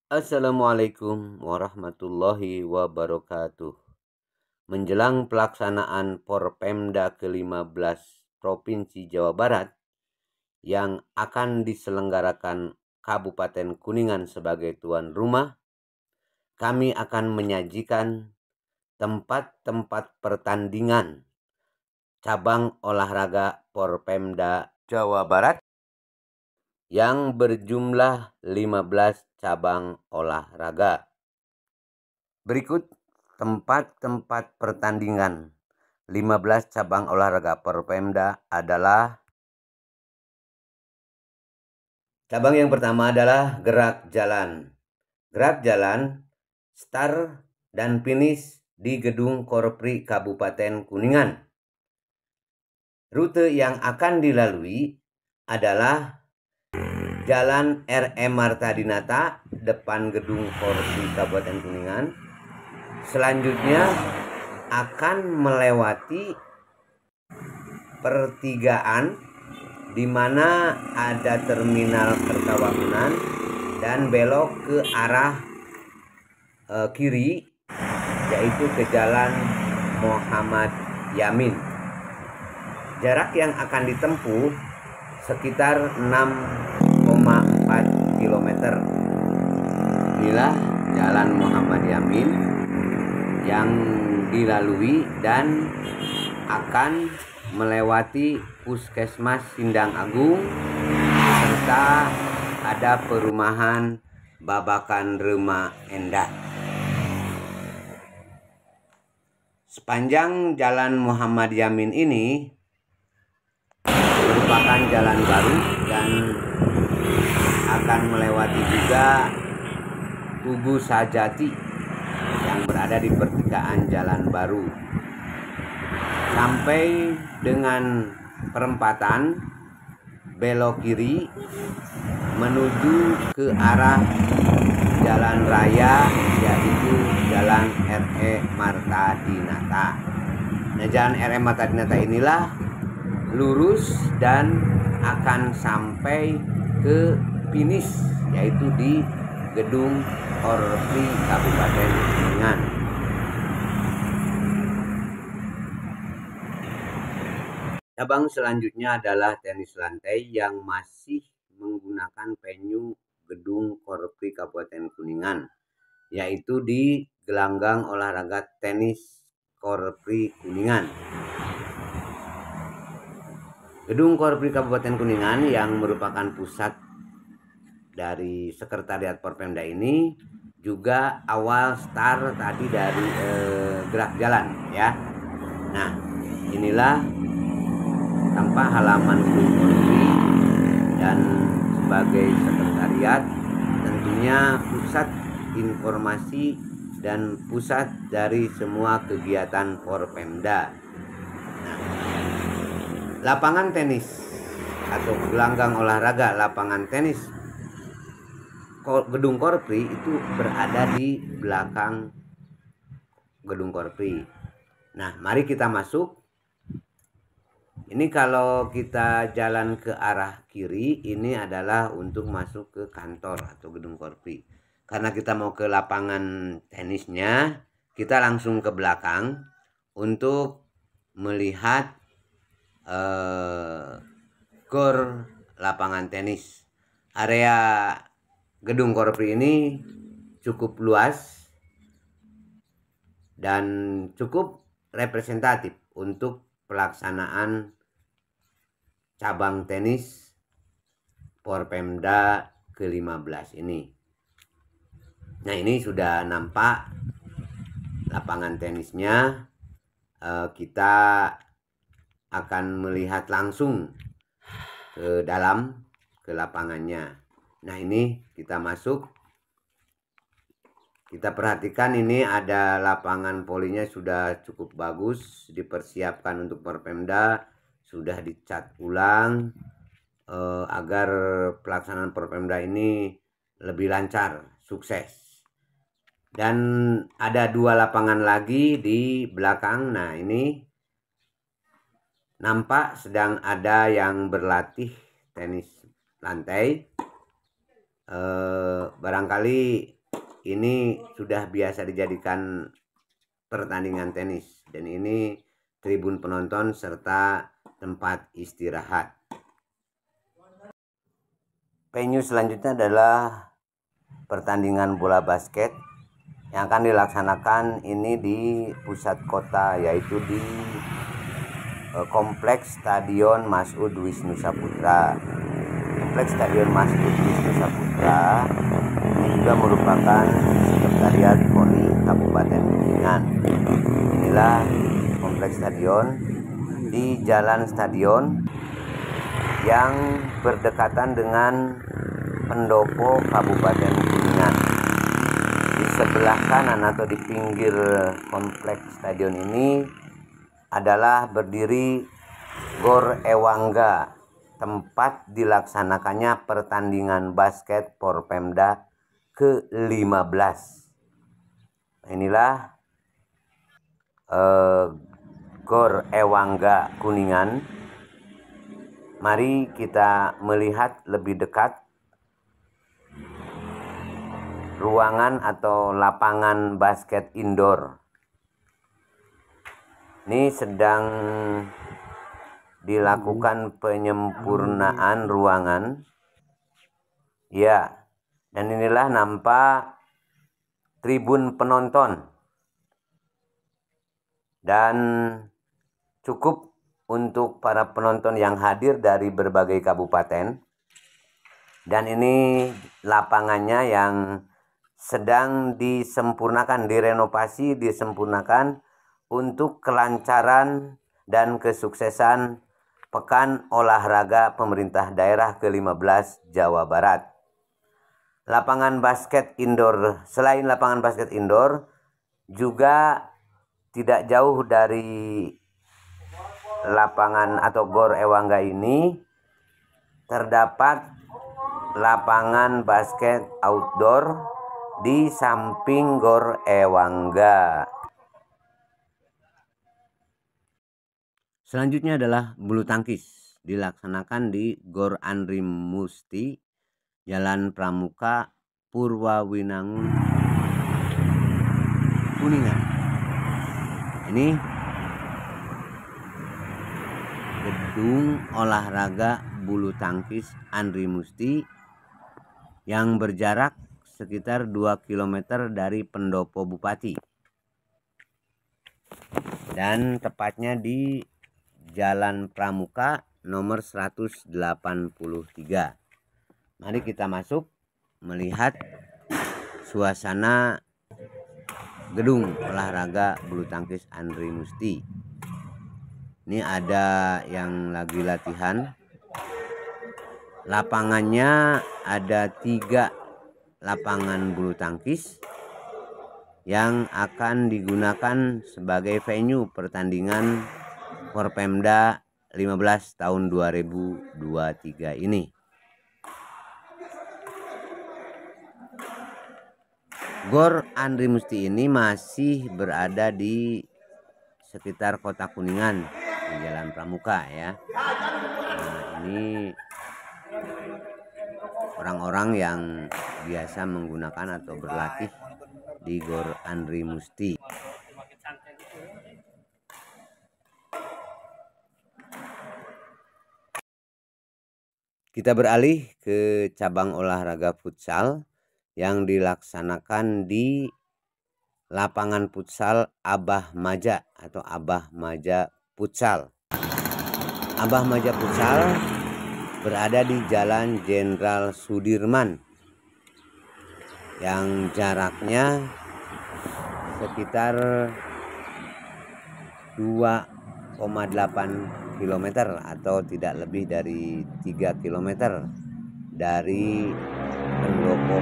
Assalamualaikum warahmatullahi wabarakatuh. Menjelang pelaksanaan Porpemda ke-15 Provinsi Jawa Barat yang akan diselenggarakan Kabupaten Kuningan sebagai tuan rumah, kami akan menyajikan tempat-tempat pertandingan cabang olahraga Porpemda Jawa Barat yang berjumlah 15 cabang olahraga. Berikut tempat-tempat pertandingan 15 cabang olahraga Porpemda adalah: cabang yang pertama adalah gerak jalan. Gerak jalan start dan finish di Gedung Korpri Kabupaten Kuningan. Rute yang akan dilalui adalah Jalan R.M. Marta Dinata depan Gedung Korpri Kabupaten Kuningan. Selanjutnya akan melewati pertigaan di mana ada terminal Kertawangunan dan belok ke arah kiri, yaitu ke Jalan Muhammad Yamin. Jarak yang akan ditempuh sekitar 6,4 km. Inilah Jalan Muhammad Yamin yang dilalui dan akan melewati Puskesmas Sindang Agung serta ada perumahan Babakan Rema Endah. Sepanjang Jalan Muhammad Yamin ini merupakan jalan baru dan akan melewati juga Tugu Sajati yang berada di pertigaan jalan baru sampai dengan perempatan belok kiri menuju ke arah jalan raya, yaitu Jalan R.E. Marta Dinata. Nah, Jalan R.E. Marta Dinata inilah lurus dan akan sampai ke finish, yaitu di Gedung Korpri Kabupaten Kuningan. Cabang selanjutnya adalah tenis lantai yang masih menggunakan venue Gedung Korpri Kabupaten Kuningan, yaitu di Gelanggang Olahraga Tenis Korpri Kuningan. Gedung Korpri Kabupaten Kuningan yang merupakan pusat dari Sekretariat Porpemda ini juga awal start tadi dari gerak jalan ya. Nah, inilah tanpa halaman Gedung Korpri, dan sebagai sekretariat tentunya pusat informasi dan pusat dari semua kegiatan Porpemda. Nah, lapangan tenis atau gelanggang olahraga lapangan tenis Gedung Korpri itu berada di belakang Gedung Korpri. Nah, mari kita masuk. Ini kalau kita jalan ke arah kiri, ini adalah untuk masuk ke kantor atau Gedung Korpri. Karena kita mau ke lapangan tenisnya, kita langsung ke belakang untuk melihat gor lapangan tenis. Area Gedung Korpri ini cukup luas dan cukup representatif untuk pelaksanaan cabang tenis Porpemda ke-15 ini. Nah, ini sudah nampak lapangan tenisnya. Kita akan melihat langsung ke dalam, ke lapangannya. Nah, ini kita masuk. Kita perhatikan ini ada lapangan volinya sudah cukup bagus, dipersiapkan untuk Porpemda, sudah dicat ulang agar pelaksanaan Porpemda ini lebih lancar, sukses. Dan ada 2 lapangan lagi di belakang. Nah, ini nampak sedang ada yang berlatih tenis lantai. Barangkali ini sudah biasa dijadikan pertandingan tenis, dan ini tribun penonton serta tempat istirahat. Venue selanjutnya adalah pertandingan bola basket yang akan dilaksanakan ini di pusat kota, yaitu di Kompleks Stadion Mas'ud Wisnu Saputra. Kompleks Stadion Mas'ud Wisnu Saputra ini juga merupakan sekretariat KONI Kabupaten Kuningan. Inilah kompleks stadion di Jalan Stadion yang berdekatan dengan pendopo Kabupaten Kuningan. Di sebelah kanan atau di pinggir kompleks stadion ini adalah berdiri Gor Ewangga, tempat dilaksanakannya pertandingan basket Porpemda ke-15. Inilah Gor Ewangga Kuningan. Mari kita melihat lebih dekat ruangan atau lapangan basket indoor. Ini sedang dilakukan penyempurnaan ruangan. Ya, dan inilah nampak tribun penonton. Dan cukup untuk para penonton yang hadir dari berbagai kabupaten. Dan ini lapangannya yang sedang disempurnakan, direnovasi, disempurnakan untuk kelancaran dan kesuksesan Pekan Olahraga Pemerintah Daerah ke-15 Jawa Barat. Lapangan basket indoor, selain lapangan basket indoor, juga tidak jauh dari lapangan atau Gor Ewangga ini terdapat lapangan basket outdoor di samping Gor Ewangga. Selanjutnya adalah bulu tangkis, dilaksanakan di Gor Andri Musti, Jalan Pramuka, Purwawinangun, Kuningan. Ini gedung olahraga bulu tangkis Andri Musti yang berjarak sekitar 2 km dari pendopo Bupati, dan tepatnya di Jalan Pramuka nomor 183. Mari kita masuk melihat suasana gedung olahraga bulu tangkis Andri Musti. Ini ada yang lagi latihan. Lapangannya ada 3 lapangan bulu tangkis yang akan digunakan sebagai venue pertandingan Porpemda 15 tahun 2023 ini. Gor Andri Musti ini masih berada di sekitar kota Kuningan, di Jalan Pramuka ya. Nah, ini orang-orang yang biasa menggunakan atau berlatih di Gor Andri Musti. Kita beralih ke cabang olahraga futsal yang dilaksanakan di lapangan futsal Abah Maja atau Abah Maja Futsal. Abah Maja Futsal berada di Jalan Jenderal Sudirman yang jaraknya sekitar 2,8 km atau tidak lebih dari 3 km dari pendopo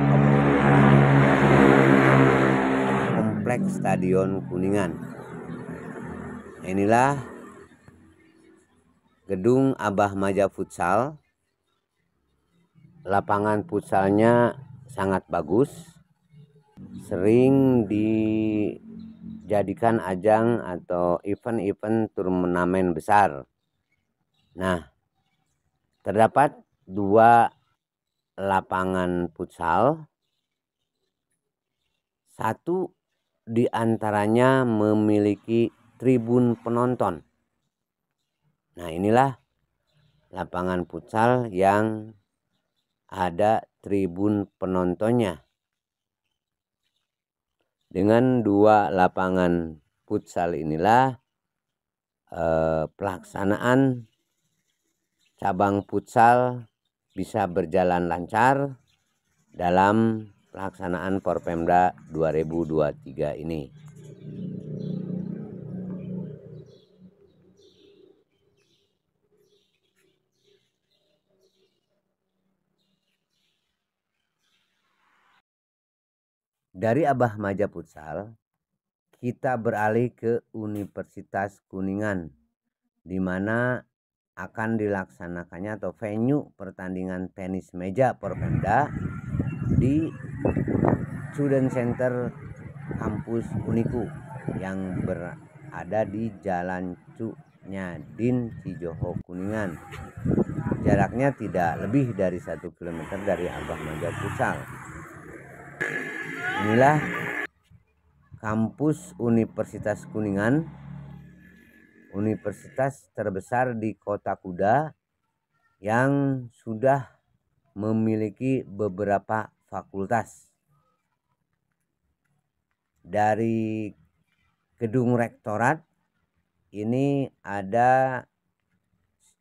Kompleks Stadion Kuningan. Inilah gedung Abah Maja Futsal. Lapangan futsalnya sangat bagus, sering dijadikan ajang atau event-event turnamen besar. Nah, terdapat 2 lapangan futsal Satu di antaranya memiliki tribun penonton. Nah, inilah lapangan futsal yang ada tribun penontonnya. Dengan dua lapangan futsal inilah pelaksanaan cabang futsal bisa berjalan lancar dalam pelaksanaan Porpemda 2023 ini. Dari Abah Maja Futsal, kita beralih ke Universitas Kuningan, di mana akan dilaksanakannya atau venue pertandingan tenis meja Porpemda di Student Center Kampus Uniku yang berada di Jalan Cuk Nyadin Cijoho Kuningan. Jaraknya tidak lebih dari 1 km dari Abah Maja Futsal. Inilah kampus Universitas Kuningan, universitas terbesar di Kota Kuda yang sudah memiliki beberapa fakultas. Dari gedung rektorat ini ada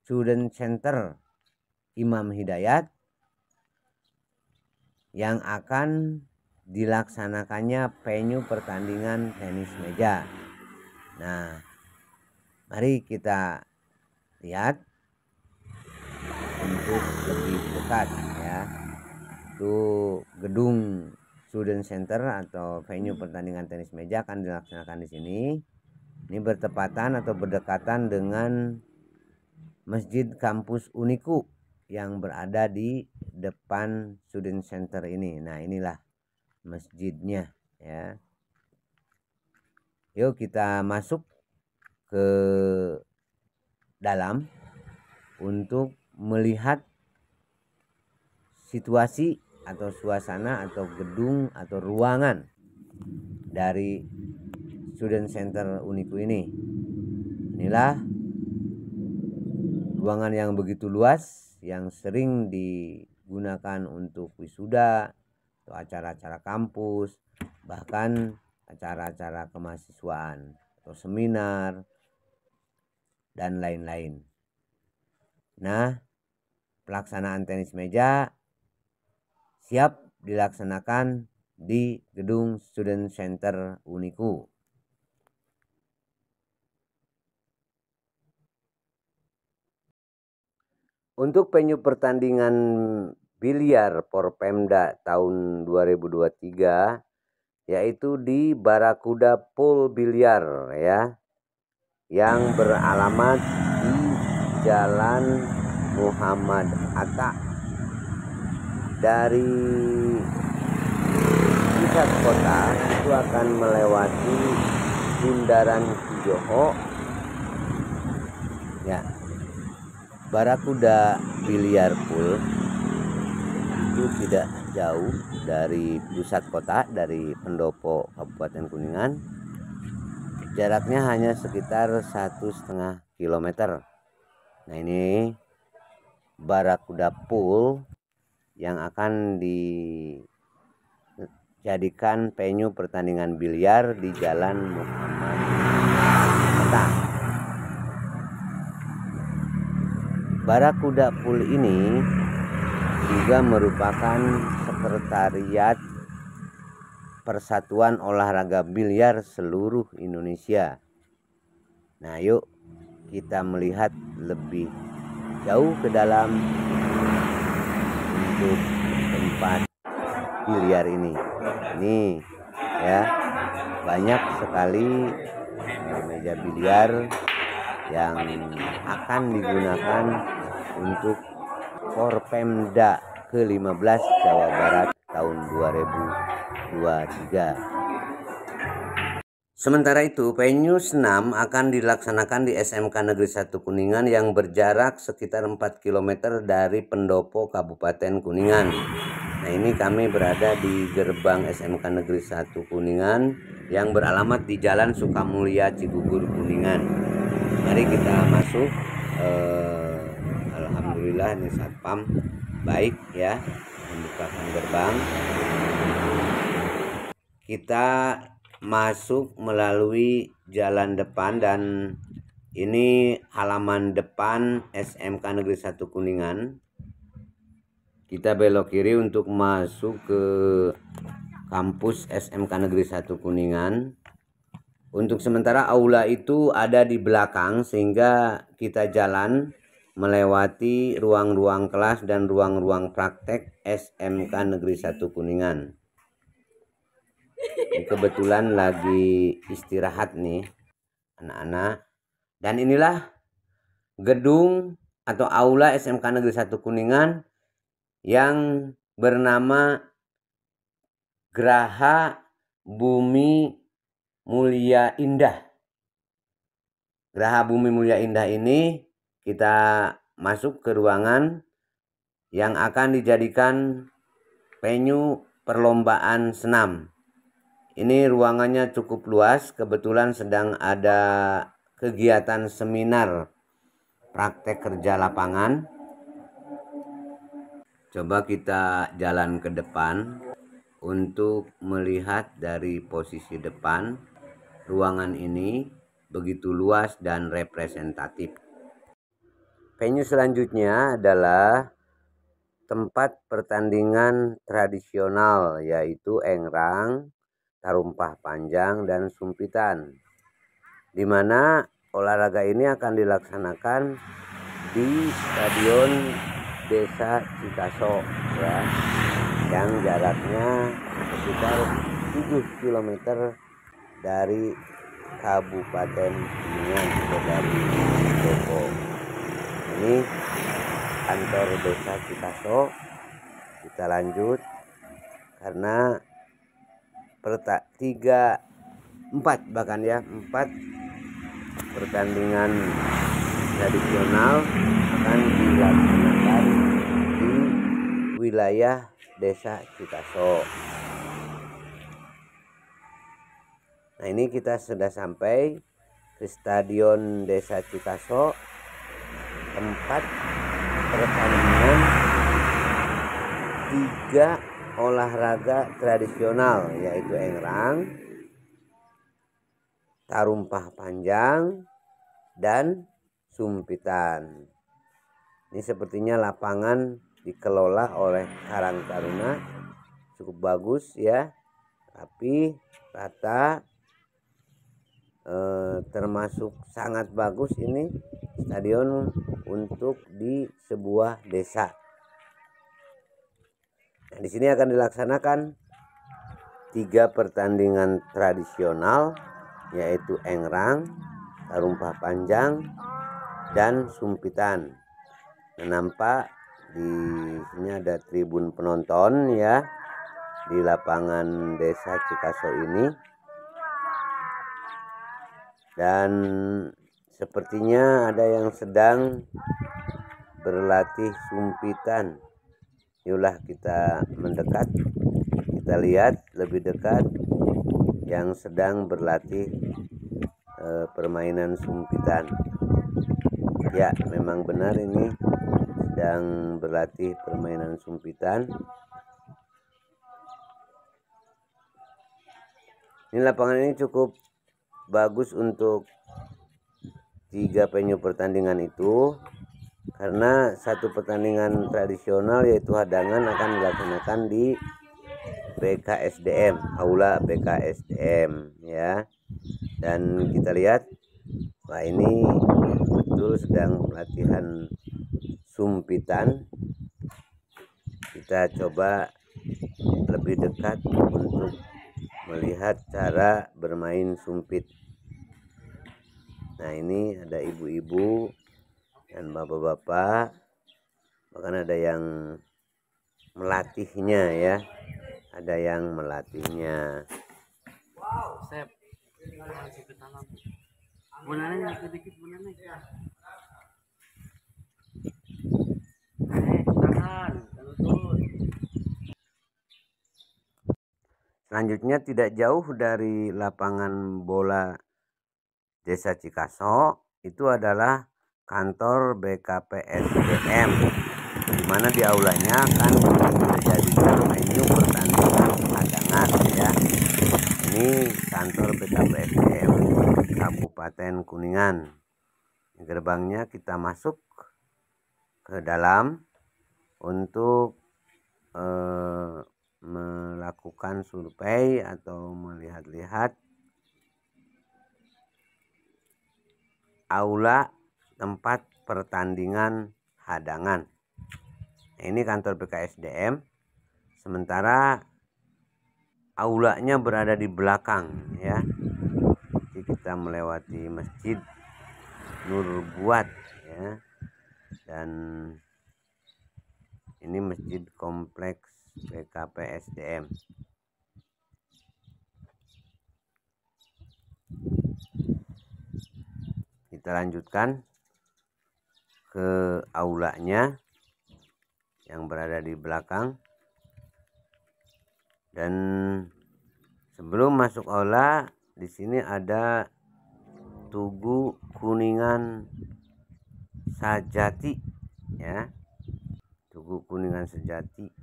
Student Center Imam Hidayat yang akan dilaksanakannya venue pertandingan tenis meja. Nah, mari kita lihat untuk lebih dekat ya. Itu gedung Student Center atau venue pertandingan tenis meja akan dilaksanakan di sini. Ini bertepatan atau berdekatan dengan Masjid Kampus Uniku yang berada di depan Student Center ini. Nah, inilah masjidnya ya. Yuk kita masuk ke dalam untuk melihat situasi atau suasana atau gedung atau ruangan dari Student Center Uniku ini. Inilah ruangan yang begitu luas yang sering digunakan untuk wisuda atau acara-acara kampus, bahkan acara-acara kemahasiswaan atau seminar dan lain-lain. Nah, pelaksanaan tenis meja siap dilaksanakan di gedung Student Center Uniku. Untuk venue pertandingan biliar Porpemda tahun 2023 yaitu di Barakuda Pool Biliar ya, yang beralamat di Jalan Muhammad Atta. Dari pusat kota itu akan melewati Bundaran Cijoho ya. Barakuda Biliar Pool itu tidak jauh dari pusat kota, dari Pendopo Kabupaten Kuningan. Jaraknya hanya sekitar 1,5 km. Nah, ini Barakuda Pool yang akan dijadikan venue pertandingan biliar di Jalan Muhammad Hatta. Barakuda Pool ini juga merupakan sekretariat Persatuan Olahraga Biliar seluruh Indonesia. Nah, yuk kita melihat lebih jauh ke dalam untuk tempat biliar ini. Ini ya, banyak sekali meja biliar yang akan digunakan untuk Porpemda ke-15 Jawa Barat tahun 2023. Sementara itu, venue senam akan dilaksanakan di SMK Negeri 1 Kuningan yang berjarak sekitar 4 km dari Pendopo Kabupaten Kuningan. Nah, ini kami berada di gerbang SMK Negeri 1 Kuningan yang beralamat di Jalan Sukamulya, Cigugur, Kuningan. Mari kita masuk. Alhamdulillah ini satpam baik ya, membukakan gerbang. Kita masuk melalui jalan depan dan ini halaman depan SMK Negeri 1 Kuningan. Kita belok kiri untuk masuk ke kampus SMK Negeri 1 Kuningan. Untuk sementara aula itu ada di belakang sehingga kita jalan melewati ruang-ruang kelas dan ruang-ruang praktek SMK Negeri 1 Kuningan. Ini kebetulan lagi istirahat nih anak-anak. Dan inilah gedung atau aula SMK Negeri 1 Kuningan yang bernama Graha Bumi Mulia Indah. Graha Bumi Mulia Indah ini kita masuk ke ruangan yang akan dijadikan venue perlombaan senam. Ini ruangannya cukup luas, kebetulan sedang ada kegiatan seminar praktek kerja lapangan. Coba kita jalan ke depan untuk melihat dari posisi depan. Ruangan ini begitu luas dan representatif. Venue selanjutnya adalah tempat pertandingan tradisional, yaitu engrang, tarumpah panjang, dan sumpitan, di mana olahraga ini akan dilaksanakan di Stadion Desa Cikaso ya, yang jaraknya sekitar 7 km dari Kabupaten Kuningan atau dari Depok. Ini kantor Desa Cikaso. Kita lanjut karena 4 pertandingan tradisional akan dilaksanakan di wilayah Desa Cikaso. Nah, ini kita sudah sampai ke Stadion Desa Cikaso, tempat pertandingan 3 olahraga tradisional, yaitu engrang, tarumpah panjang, dan sumpitan. Ini sepertinya lapangan dikelola oleh Karang Taruna, cukup bagus ya, tapi rata, termasuk sangat bagus ini stadion untuk di sebuah desa. Nah, di sini akan dilaksanakan 3 pertandingan tradisional, yaitu engrang, tarumpah panjang, dan sumpitan. Nah, nampak di sini ada tribun penonton ya di lapangan Desa Cikaso ini, dan sepertinya ada yang sedang berlatih sumpitan. Yulah kita mendekat, kita lihat lebih dekat yang sedang berlatih permainan sumpitan. Ya, memang benar ini sedang berlatih permainan sumpitan. Ini lapangan ini cukup bagus untuk 3 venue pertandingan itu, karena 1 pertandingan tradisional yaitu hadangan akan dilaksanakan di BKSDM, aula BKSDM ya. Dan kita lihat, wah ini betul sedang pelatihan sumpitan. Kita coba lebih dekat untuk melihat cara bermain sumpit. Nah, ini ada ibu-ibu dan bapak-bapak, bahkan ada yang melatihnya ya, ada yang melatihnya. Sep, bunanya dikit bunanya. Tahan, lutut. Selanjutnya tidak jauh dari lapangan bola Desa Cikaso itu adalah kantor BKPSDM, di mana di aulanya akan dijadikan venue pertandingan hadangan ya. Ini kantor BKPSDM Kabupaten Kuningan. Gerbangnya kita masuk ke dalam untuk melakukan survei atau melihat-lihat aula tempat pertandingan hadangan. Ini kantor BKSDM, sementara aulanya berada di belakang ya. Jadi kita melewati Masjid Nur Buat ya, dan ini masjid kompleks BKPSDM. Kita lanjutkan ke aulanya yang berada di belakang, dan sebelum masuk aula di sini ada Tugu Kuningan Sejati ya. Tugu Kuningan Sejati.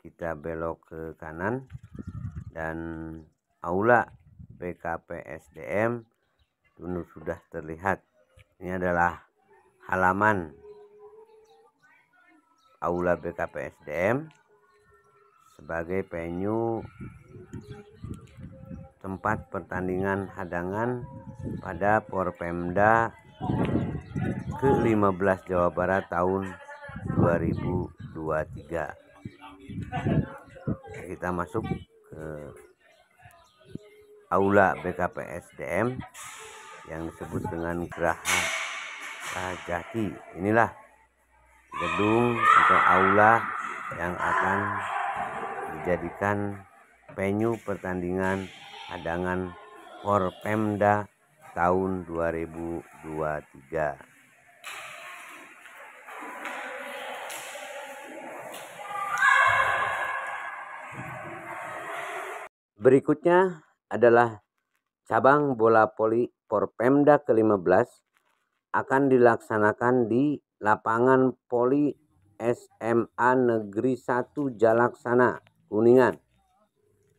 Kita belok ke kanan dan aula BKPSDM sudah terlihat. Ini adalah halaman aula BKPSDM sebagai venue tempat pertandingan hadangan pada Porpemda ke-15 Jawa Barat tahun 2023. Kita masuk ke aula BKPSDM yang disebut dengan Geraha Rajati. Inilah gedung atau aula yang akan dijadikan venue pertandingan hadangan Porpemda tahun 2023. Berikutnya adalah cabang bola voli Porpemda ke-15 akan dilaksanakan di lapangan voli SMA Negeri 1 Jalaksana, Kuningan.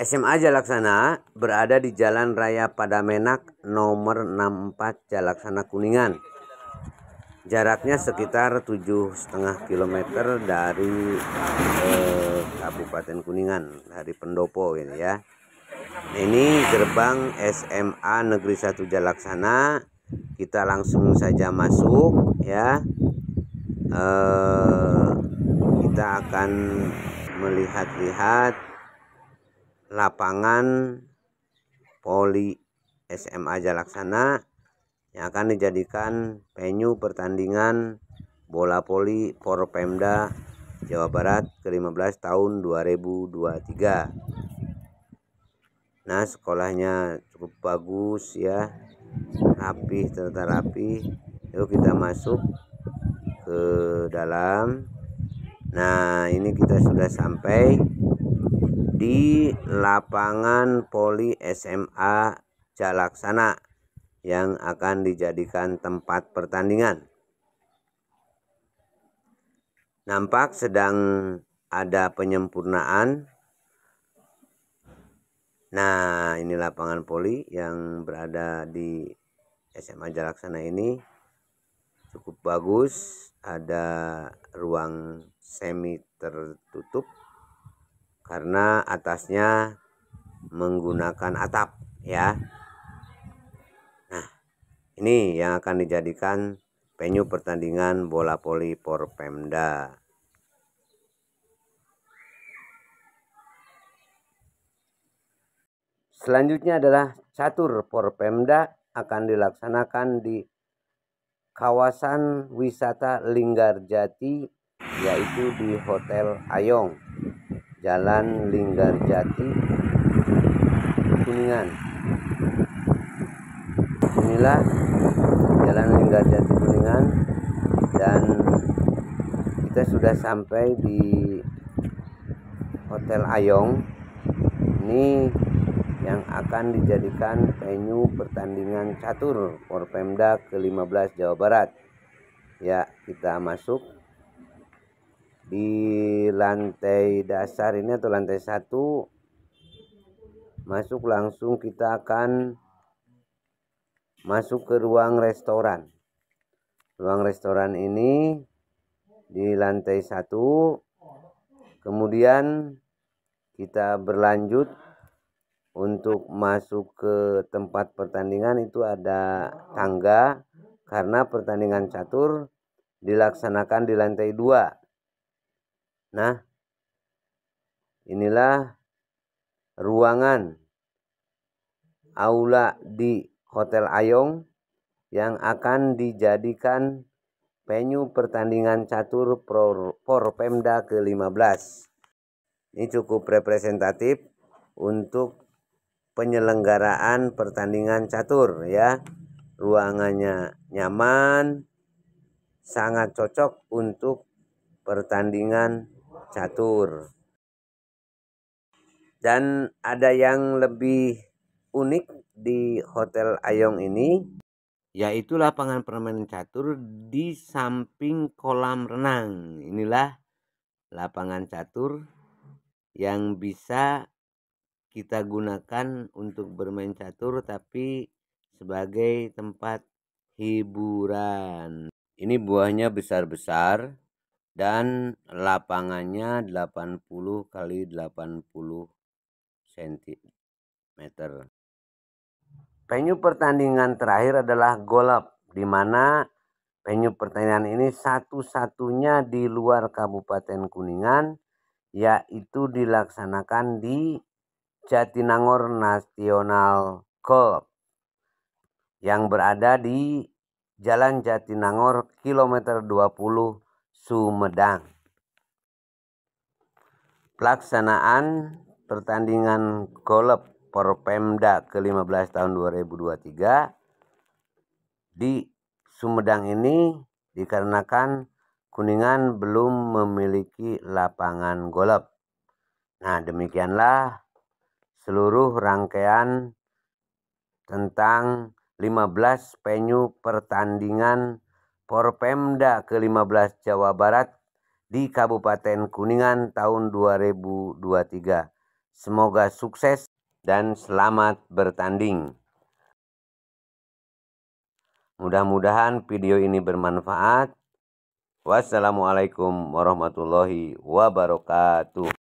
SMA Jalaksana berada di Jalan Raya Padamenak nomor 64 Jalaksana, Kuningan. Jaraknya sekitar 7,5 km dari Kabupaten Kuningan, dari Pendopo ini ya. Ini gerbang SMA Negeri 1 Jalaksana. Kita langsung saja masuk ya. Kita akan melihat-lihat lapangan voli SMA Jalaksana yang akan dijadikan venue pertandingan bola voli Porpemda Jawa Barat ke-15 tahun 2023. Nah, sekolahnya cukup bagus ya, rapi, tertata rapi. Yuk kita masuk ke dalam. Nah, ini kita sudah sampai di lapangan voli SMA Jalaksana yang akan dijadikan tempat pertandingan. Nampak sedang ada penyempurnaan. Nah, ini lapangan voli yang berada di SMA Jalaksana ini cukup bagus. Ada ruang semi tertutup karena atasnya menggunakan atap ya. Nah, ini yang akan dijadikan venue pertandingan bola voli Porpemda. Selanjutnya adalah catur Porpemda akan dilaksanakan di kawasan wisata Linggarjati, yaitu di Hotel Ayong, Jalan Linggarjati, Kuningan. Inilah Jalan Linggarjati, Kuningan, dan kita sudah sampai di Hotel Ayong. ini yang akan dijadikan venue pertandingan catur Porpemda ke-15 Jawa Barat. Ya, kita masuk di lantai dasar ini atau lantai 1. Masuk langsung kita akan masuk ke ruang restoran. Ruang restoran ini di lantai 1. Kemudian kita berlanjut untuk masuk ke tempat pertandingan. Itu ada tangga karena pertandingan catur dilaksanakan di lantai 2. Nah, inilah ruangan aula di Hotel Ayong yang akan dijadikan venue pertandingan catur Porpemda ke-15. Ini cukup representatif untuk penyelenggaraan pertandingan catur ya. Ruangannya nyaman, sangat cocok untuk pertandingan catur. Dan ada yang lebih unik di Hotel Ayong ini, yaitu lapangan permainan catur di samping kolam renang. Inilah lapangan catur yang bisa kita gunakan untuk bermain catur tapi sebagai tempat hiburan. Ini buahnya besar-besar dan lapangannya 80 kali 80 cm. Venue pertandingan terakhir adalah golf, di mana venue pertandingan ini satu-satunya di luar Kabupaten Kuningan, yaitu dilaksanakan di Jatinangor National Golf yang berada di Jalan Jatinangor kilometer 20 Sumedang. Pelaksanaan pertandingan golf Porpemda ke-15 tahun 2023 di Sumedang ini dikarenakan Kuningan belum memiliki lapangan golf. Nah, demikianlah seluruh rangkaian tentang 15 venue pertandingan Porpemda ke-15 Jawa Barat di Kabupaten Kuningan tahun 2023. Semoga sukses dan selamat bertanding. Mudah-mudahan video ini bermanfaat. Wassalamualaikum warahmatullahi wabarakatuh.